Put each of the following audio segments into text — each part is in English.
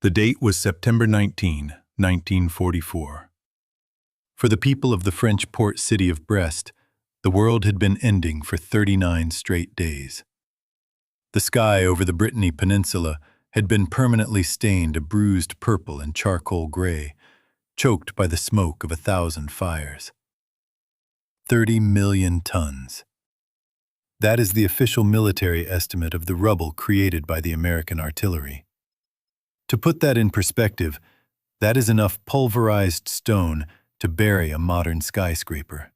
The date was September 19, 1944. For the people of the French port city of Brest, the world had been ending for 39 straight days. The sky over the Brittany Peninsula had been permanently stained a bruised purple and charcoal gray, choked by the smoke of 1,000 fires. 30 million tons. That is the official military estimate of the rubble created by the American artillery. To put that in perspective, that is enough pulverized stone to bury a modern skyscraper.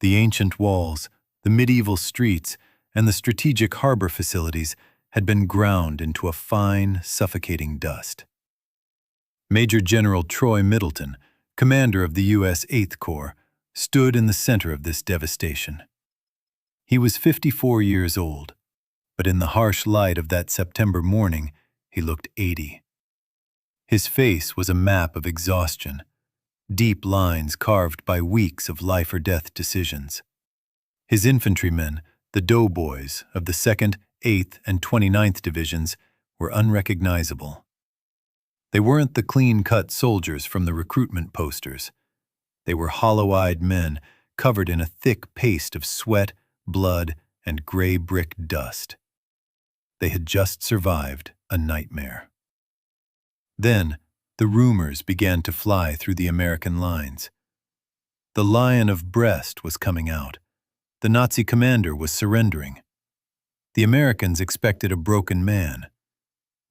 The ancient walls, the medieval streets, and the strategic harbor facilities had been ground into a fine, suffocating dust. Major General Troy Middleton, commander of the U.S. 8th Corps, stood in the center of this devastation. He was 54 years old, but in the harsh light of that September morning, he looked 80. His face was a map of exhaustion, deep lines carved by weeks of life-or-death decisions. His infantrymen, the doughboys of the 2nd, 8th, and 29th Divisions, were unrecognizable. They weren't the clean-cut soldiers from the recruitment posters. They were hollow-eyed men covered in a thick paste of sweat, blood, and gray brick dust. They had just survived a nightmare. Then, the rumors began to fly through the American lines. The Lion of Brest was coming out. The Nazi commander was surrendering. The Americans expected a broken man.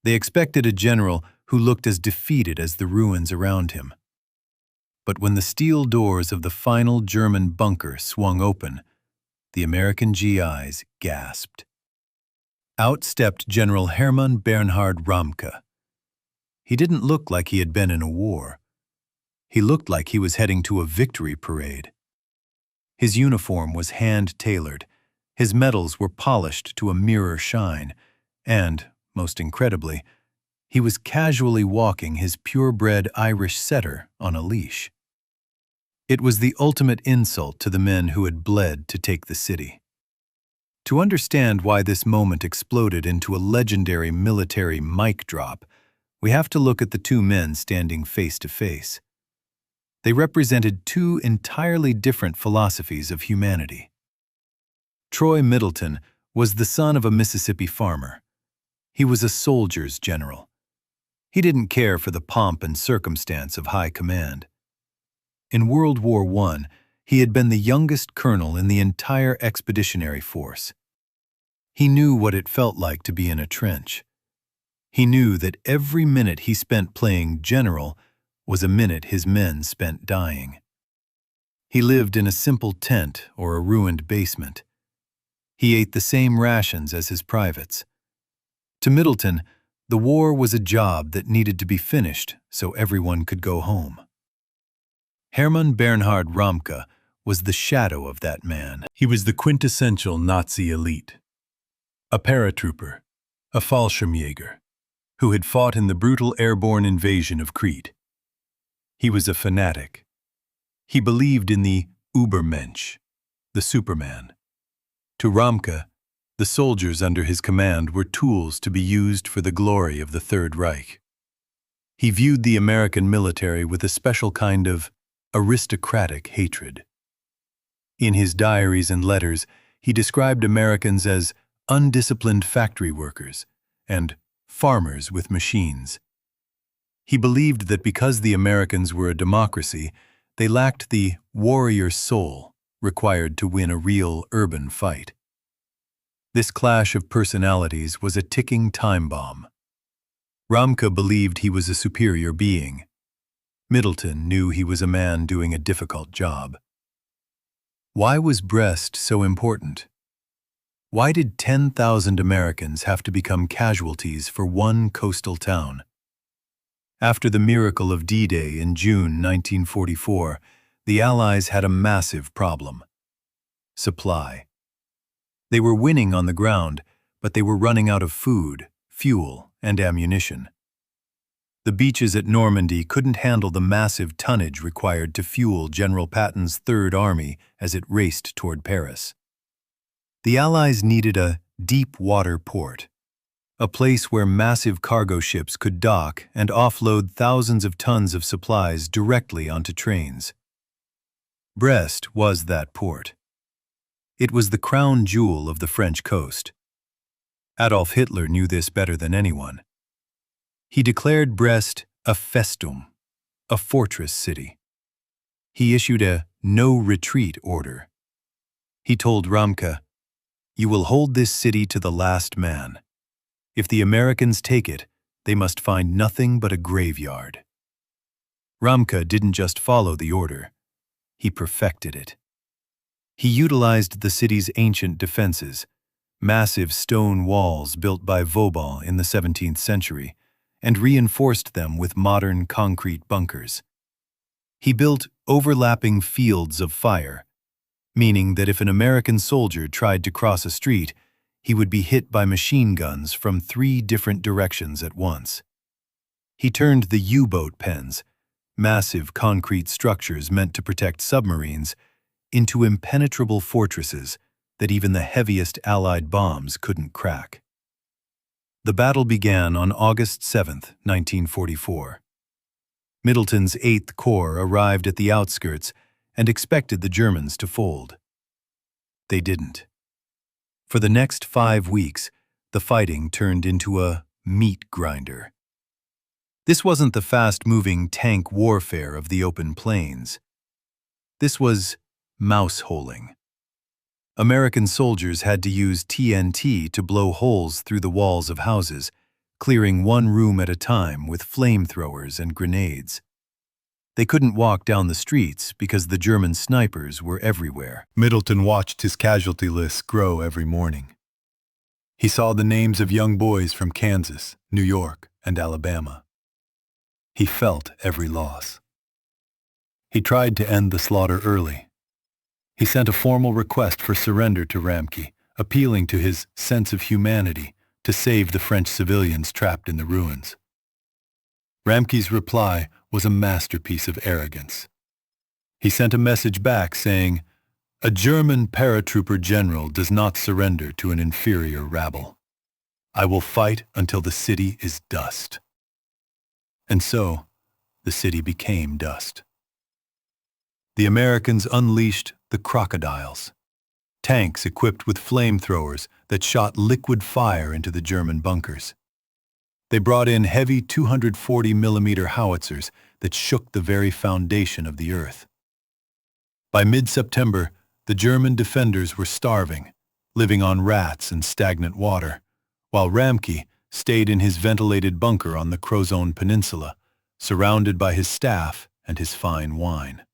They expected a general who looked as defeated as the ruins around him. But when the steel doors of the final German bunker swung open, the American GIs gasped. Out stepped General Hermann Bernhard Ramke. He didn't look like he had been in a war. He looked like he was heading to a victory parade. His uniform was hand-tailored, his medals were polished to a mirror shine, and, most incredibly, he was casually walking his purebred Irish setter on a leash. It was the ultimate insult to the men who had bled to take the city. To understand why this moment exploded into a legendary military mic drop, we have to look at the two men standing face to face. They represented two entirely different philosophies of humanity. Troy Middleton was the son of a Mississippi farmer. He was a soldier's general. He didn't care for the pomp and circumstance of high command. In World War I, he had been the youngest colonel in the entire expeditionary force. He knew what it felt like to be in a trench. He knew that every minute he spent playing general was a minute his men spent dying. He lived in a simple tent or a ruined basement. He ate the same rations as his privates. To Middleton, the war was a job that needed to be finished so everyone could go home. Hermann Bernhard Ramke was the shadow of that man. He was the quintessential Nazi elite. A paratrooper, a Fallschirmjäger, who had fought in the brutal airborne invasion of Crete. He was a fanatic. He believed in the Übermensch, the Superman. To Ramke, the soldiers under his command were tools to be used for the glory of the Third Reich. He viewed the American military with a special kind of aristocratic hatred. In his diaries and letters, he described Americans as undisciplined factory workers and farmers with machines. He believed that because the Americans were a democracy, they lacked the warrior soul required to win a real urban fight. This clash of personalities was a ticking time bomb. Ramke believed he was a superior being. Middleton knew he was a man doing a difficult job. Why was Brest so important? Why did 10,000 Americans have to become casualties for one coastal town? After the miracle of D-Day in June 1944, the Allies had a massive problem: supply. They were winning on the ground, but they were running out of food, fuel, and ammunition. The beaches at Normandy couldn't handle the massive tonnage required to fuel General Patton's Third Army as it raced toward Paris. The Allies needed a deep-water port. a place where massive cargo ships could dock and offload thousands of tons of supplies directly onto trains. Brest was that port. It was the crown jewel of the French coast. Adolf Hitler knew this better than anyone. He declared Brest a festum, a fortress city. He issued a no-retreat order. He told Ramke, "You will hold this city to the last man. If the Americans take it, they must find nothing but a graveyard." Ramke didn't just follow the order. He perfected it. He utilized the city's ancient defenses, massive stone walls built by Vauban in the 17th century, and reinforced them with modern concrete bunkers. He built overlapping fields of fire, meaning that if an American soldier tried to cross a street, he would be hit by machine guns from 3 different directions at once. He turned the U-boat pens, massive concrete structures meant to protect submarines, into impenetrable fortresses that even the heaviest Allied bombs couldn't crack. The battle began on August 7, 1944. Middleton's 8th Corps arrived at the outskirts and expected the Germans to fold. They didn't. For the next 5 weeks, the fighting turned into a meat grinder. This wasn't the fast-moving tank warfare of the open plains. This was mouse-holing. American soldiers had to use TNT to blow holes through the walls of houses, clearing one room at a time with flamethrowers and grenades. They couldn't walk down the streets because the German snipers were everywhere. Middleton watched his casualty lists grow every morning. He saw the names of young boys from Kansas, New York, and Alabama. He felt every loss. He tried to end the slaughter early. He sent a formal request for surrender to Ramke, appealing to his sense of humanity to save the French civilians trapped in the ruins. Ramke's reply was a masterpiece of arrogance. He sent a message back saying, "A German paratrooper general does not surrender to an inferior rabble. I will fight until the city is dust." And so, the city became dust. The Americans unleashed the crocodiles, tanks equipped with flamethrowers that shot liquid fire into the German bunkers. They brought in heavy 240mm howitzers that shook the very foundation of the earth. By mid-September, the German defenders were starving, living on rats and stagnant water, while Ramke stayed in his ventilated bunker on the Crozon Peninsula, surrounded by his staff and his fine wine.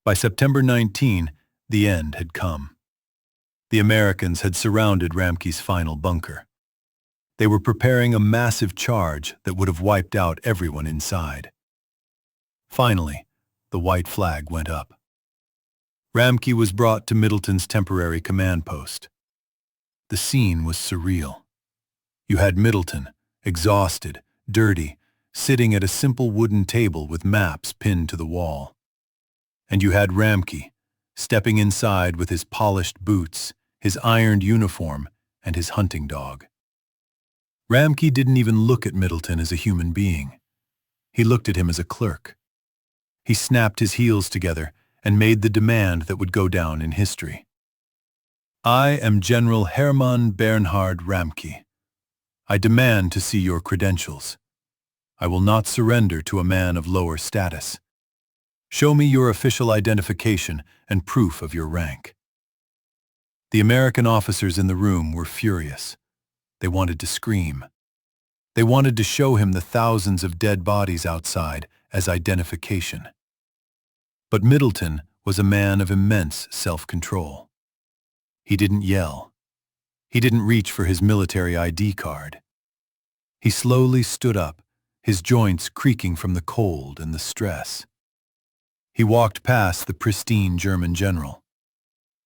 By September 19, the end had come. The Americans had surrounded Ramke's final bunker. They were preparing a massive charge that would have wiped out everyone inside. Finally, the white flag went up. Ramke was brought to Middleton's temporary command post. The scene was surreal. You had Middleton, exhausted, dirty, sitting at a simple wooden table with maps pinned to the wall. And you had Ramke, stepping inside with his polished boots, his ironed uniform, and his hunting dog. Ramke didn't even look at Middleton as a human being. He looked at him as a clerk. He snapped his heels together and made the demand that would go down in history. "I am General Hermann Bernhard Ramke. I demand to see your credentials. I will not surrender to a man of lower status. Show me your official identification and proof of your rank." The American officers in the room were furious. They wanted to scream. They wanted to show him the thousands of dead bodies outside as identification. But Middleton was a man of immense self-control. He didn't yell. He didn't reach for his military ID card. He slowly stood up, his joints creaking from the cold and the stress. He walked past the pristine German general.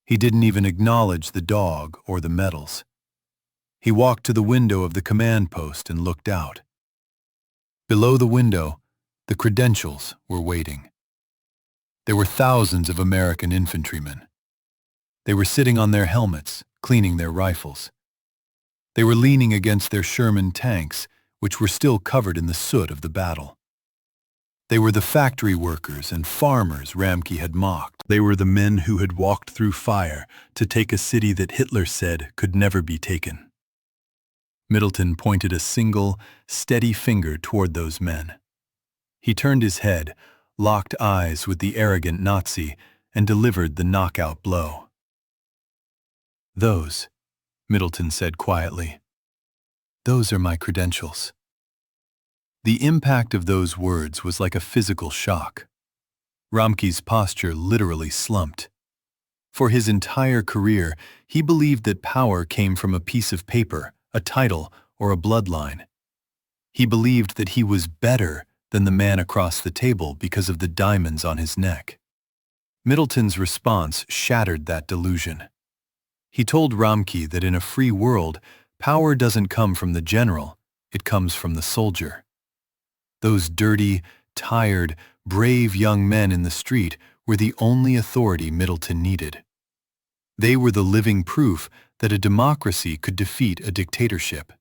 He didn't even acknowledge the dog or the medals. He walked to the window of the command post and looked out. Below the window, the credentials were waiting. There were thousands of American infantrymen. They were sitting on their helmets, cleaning their rifles. They were leaning against their Sherman tanks, which were still covered in the soot of the battle. They were the factory workers and farmers Ramke had mocked. They were the men who had walked through fire to take a city that Hitler said could never be taken. Middleton pointed a single, steady finger toward those men. He turned his head, locked eyes with the arrogant Nazi, and delivered the knockout blow. "Those," Middleton said quietly, "those are my credentials." The impact of those words was like a physical shock. Ramke's posture literally slumped. For his entire career, he believed that power came from a piece of paper, a title, or a bloodline. He believed that he was better than the man across the table because of the diamonds on his neck. Middleton's response shattered that delusion. He told Ramke that in a free world, power doesn't come from the general, it comes from the soldier. Those dirty, tired, brave young men in the street were the only authority Middleton needed. They were the living proof that a democracy could defeat a dictatorship.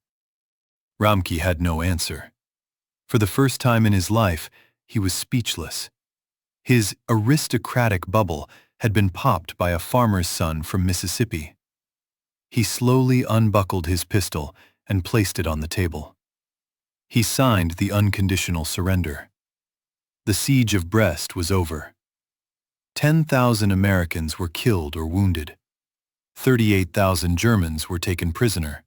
Ramke had no answer. For the first time in his life, he was speechless. His aristocratic bubble had been popped by a farmer's son from Mississippi. He slowly unbuckled his pistol and placed it on the table. He signed the unconditional surrender. The siege of Brest was over. 10,000 Americans were killed or wounded. 38,000 Germans were taken prisoner.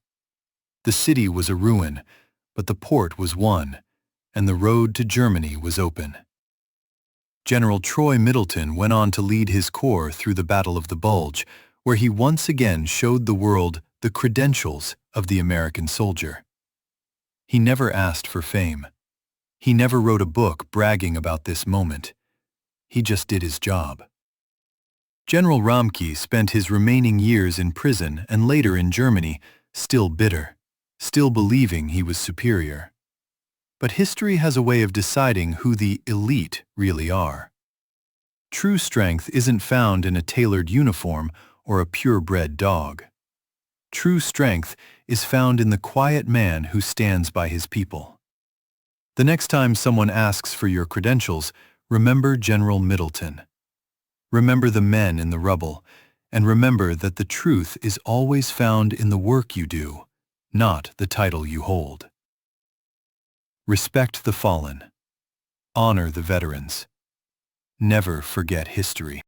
The city was a ruin, but the port was won, and the road to Germany was open. General Troy Middleton went on to lead his corps through the Battle of the Bulge, where he once again showed the world the credentials of the American soldier. He never asked for fame. He never wrote a book bragging about this moment. He just did his job. General Ramke spent his remaining years in prison and later in Germany, still bitter, still believing he was superior. But history has a way of deciding who the elite really are. True strength isn't found in a tailored uniform or a purebred dog. True strength is found in the quiet man who stands by his people. The next time someone asks for your credentials, remember General Middleton. Remember the men in the rubble, and remember that the truth is always found in the work you do, not the title you hold. Respect the fallen. Honor the veterans. Never forget history.